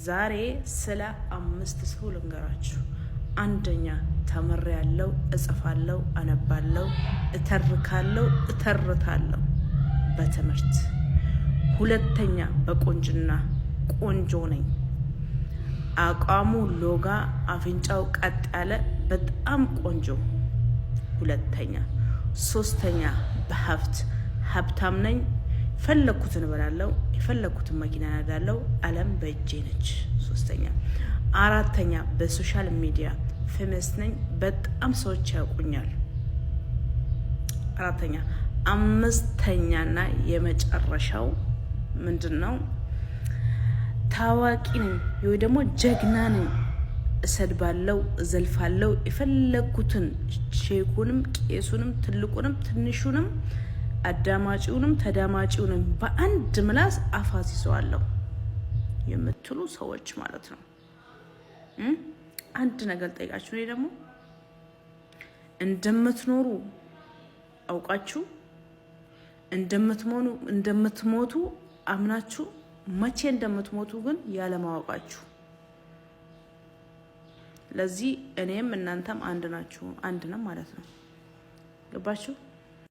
ዛሬ ስለ 5 ሰው ልንገራችሁ። አንደኛ ተምሬያለሁ፣ እጽፋለሁ፣ አነባለሁ፣ እተርካለሁ፣ እተርታለሁ በትምህርት። ሁለተኛ በቆንጅና ቆንጆ ነኝ። አቋሙ ሎጋ፣ አፍንጫው ቀጥ ያለ በጣም ቆንጆ ሁለተኛ። ሶስተኛ በሀብት ሀብታም ነኝ። የፈለኩትን እበላለሁ፣ የፈለኩትን መኪና ነዳለሁ፣ ዓለም በእጄ ነች። ሶስተኛ። አራተኛ በሶሻል ሚዲያ ፌመስ ነኝ፣ በጣም ሰዎች ያውቁኛል። አራተኛ። አምስተኛና የመጨረሻው ምንድነው? ታዋቂ ነኝ ወይ ደግሞ ጀግና ነኝ። እሰድባለሁ፣ እዘልፋለሁ፣ የፈለኩትን ሼኩንም፣ ቄሱንም፣ ትልቁንም፣ ትንሹንም፣ አዳማጪውንም ተዳማጪውንም በአንድ ምላስ አፋሲሰዋለሁ የምትሉ ሰዎች ማለት ነው። አንድ ነገር ጠይቃችሁ፣ እኔ ደግሞ እንደምትኖሩ አውቃችሁ እንደምትሞቱ አምናችሁ መቼ እንደምትሞቱ ግን ያለማወቃችሁ። ለዚህ እኔም እናንተም አንድ ናችሁ፣ አንድ ነው ማለት ነው። ገባችሁ?